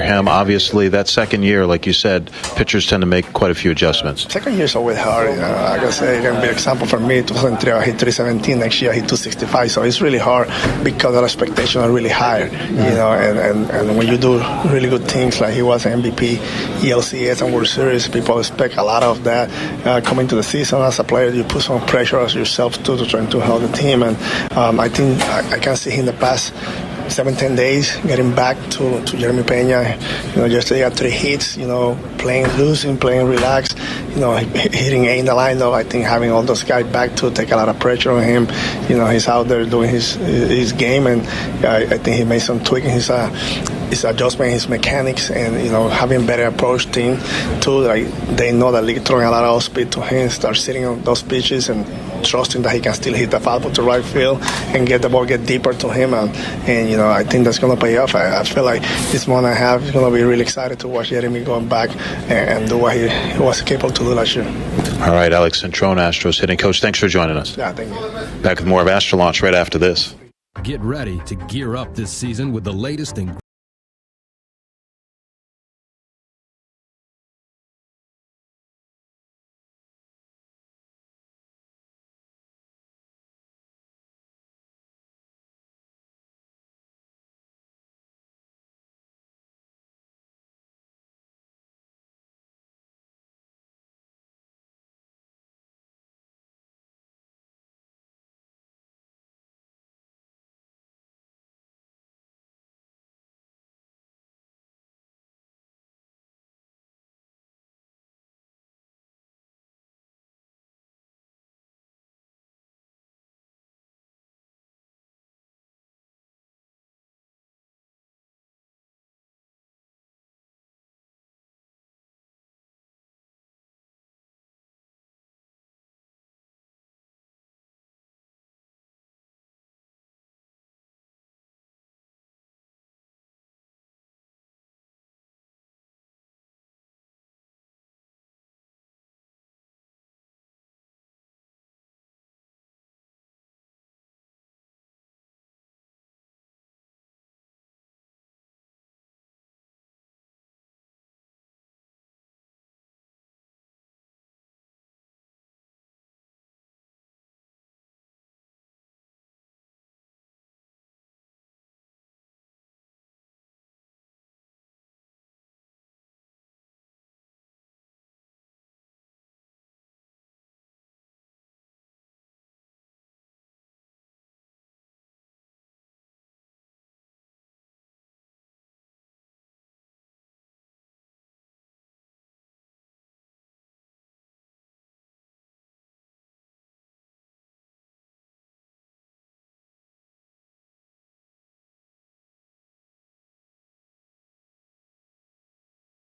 him. Obviously, that second year, like you said, pitchers tend to make quite a few adjustments. Second year is always hard. I can say it can be an example for me. 2003, I hit 317. Next year, I hit 265. So it's really hard because the expectations are really high. And when you do really good things like he was an MVP, ELCS, and World Series, people expect a lot of that coming to the season. As a player, you put some pressure on yourself too to try to help the team. And I think I can see him in the past 7-10 days getting back to Jeremy Pena. Yesterday got 3 hits, playing losing, playing relaxed, hitting 8 in the line though. I think having all those guys back to take a lot of pressure on him. He's out there doing his game, and I think he made some tweaking his adjustment, his mechanics, and having better approach team too. Like they know that league throwing a lot of speed to him, start sitting on those pitches and trusting that he can still hit the foul ball to right field and get the ball get deeper to him, and I think that's going to pay off. I feel like this month and a half is going to be really excited to watch Jeremy going back and do what he was capable to do last year. All right, Alex Centrone, Astros hitting coach, thanks for joining us. Yeah, thank you. Back with more of Astro Launch right after this. Get ready to gear up this season with the latest in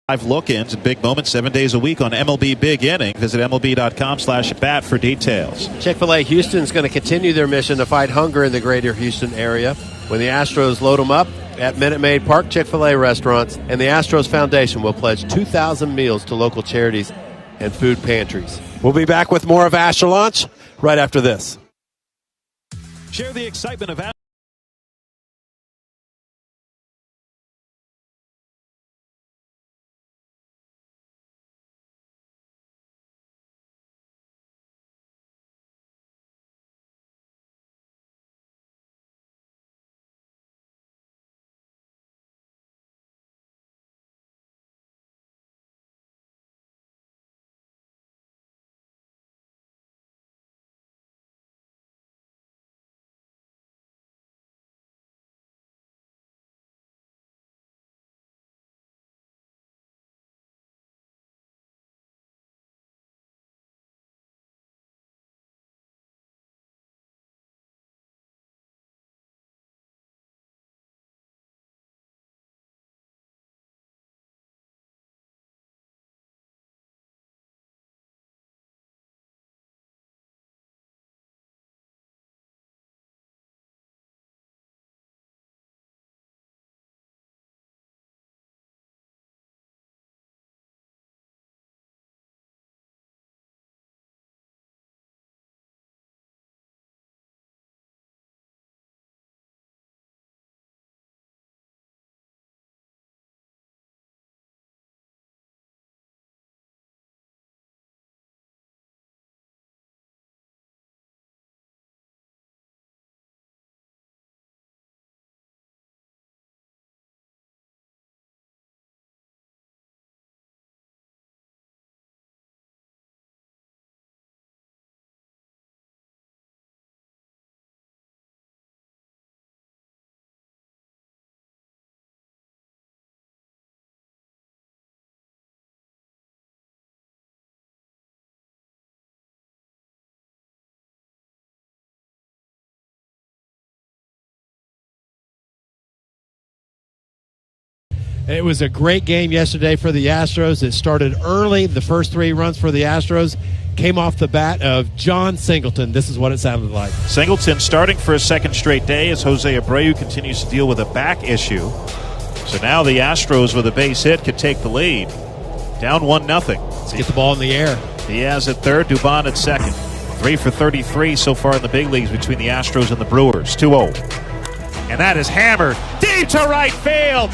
Live look-ins and big moments 7 days a week on MLB Big Inning. Visit MLB.com/bat for details. Chick-fil-A Houston is going to continue their mission to fight hunger in the greater Houston area. When the Astros load them up at Minute Maid Park Chick-fil-A restaurants, and the Astros Foundation will pledge 2,000 meals to local charities and food pantries. We'll be back with more of Astro Launch right after this. Share the excitement of It was a great game yesterday for the Astros. It started early. The first 3 runs for the Astros came off the bat of John Singleton. This is what it sounded like. Singleton starting for a second straight day as Jose Abreu continues to deal with a back issue. So now the Astros with a base hit could take the lead. Down 1-0. Let's get the ball in the air. Diaz at third, Dubon at second. 3 for 33 so far in the big leagues between the Astros and the Brewers. 2-0. And that is hammered deep to right field.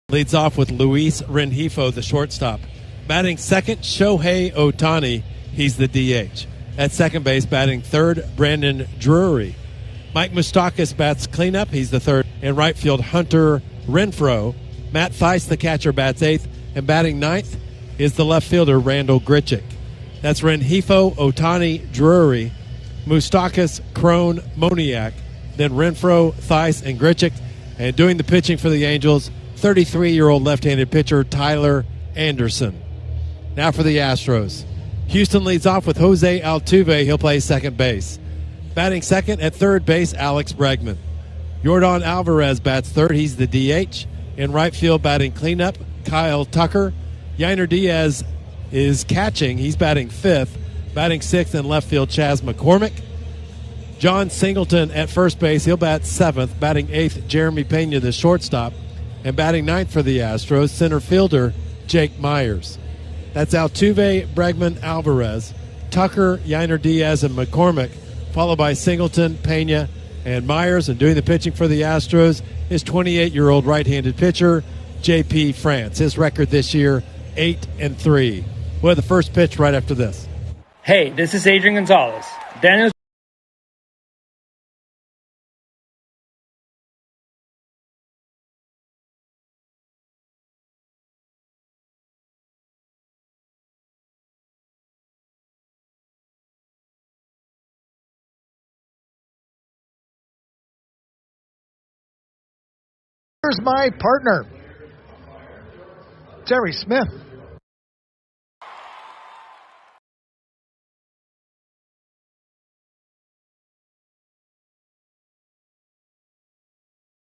Leads off with Luis Rengifo, the shortstop. Batting second, Shohei Ohtani. He's the DH. At second base, batting third, Brandon Drury. Mike Moustakas bats cleanup. He's the third. In right field, Hunter Renfroe. Matt Theis, the catcher, bats eighth. And batting ninth is the left fielder, Randall Grichuk. That's Rengifo, Ohtani, Drury, Moustakas, Crone, Moniak. Then Renfroe, Theis, and Grichuk. And doing the pitching for the Angels, 33-year-old left-handed pitcher Tyler Anderson. Now for the Astros. Houston leads off with Jose Altuve. He'll play second base. Batting second at third base, Alex Bregman. Yordan Alvarez bats third. He's the DH. In right field, batting cleanup, Kyle Tucker. Yainer Diaz is catching. He's batting fifth. Batting sixth in left field, Chas McCormick. John Singleton at first base. He'll bat seventh. Batting eighth, Jeremy Pena, the shortstop. And batting ninth for the Astros, center fielder Jake Myers. That's Altuve, Bregman, Alvarez, Tucker, Yainer Diaz, and McCormick, followed by Singleton, Pena, and Myers. And doing the pitching for the Astros is 28-year-old right-handed pitcher J.P. France. His record this year, 8-3. We'll have the first pitch right after this. Hey, this is Adrian Gonzalez. Daniel's Here's my partner, Terry Smith.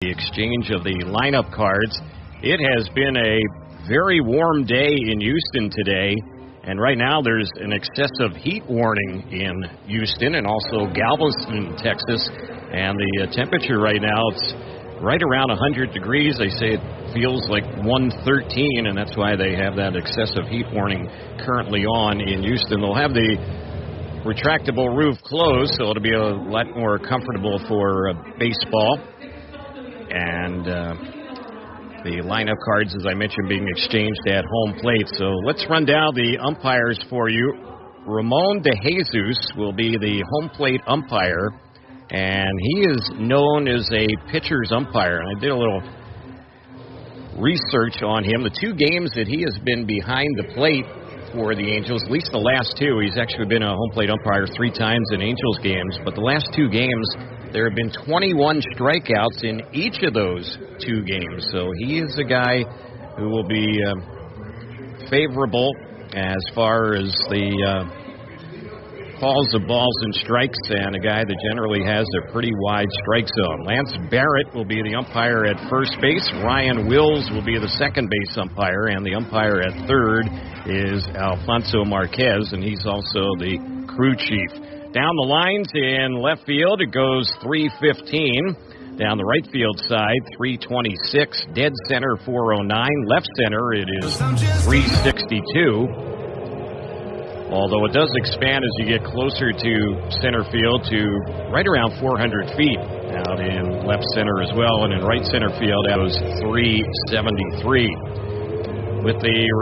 The exchange of the lineup cards. It has been a very warm day in Houston today, and right now there's an excessive heat warning in Houston and also Galveston, Texas, and the temperature right now, it's right around 100 degrees. They say it feels like 113, and that's why they have that excessive heat warning currently on in Houston. They'll have the retractable roof closed, so it'll be a lot more comfortable for baseball. And the lineup cards, as I mentioned, being exchanged at home plate. So let's run down the umpires for you. Ramon De Jesus will be the home plate umpire, and he is known as a pitcher's umpire. And I did a little research on him. The two games that he has been behind the plate for the Angels, at least the last two, he's actually been a home plate umpire 3 times in Angels games, but the last 2 games, there have been 21 strikeouts in each of those 2 games. So he is a guy who will be favorable as far as the calls of balls and strikes, and a guy that generally has a pretty wide strike zone. Lance Barrett will be the umpire at first base. Ryan Wills will be the second base umpire, and the umpire at third is Alfonso Marquez, and he's also the crew chief. Down the lines in left field, it goes 315. Down the right field side, 326. Dead center, 409. Left center, it is 362. Although it does expand as you get closer to center field to right around 400 feet out in left center as well. And in right center field, that was 373. With the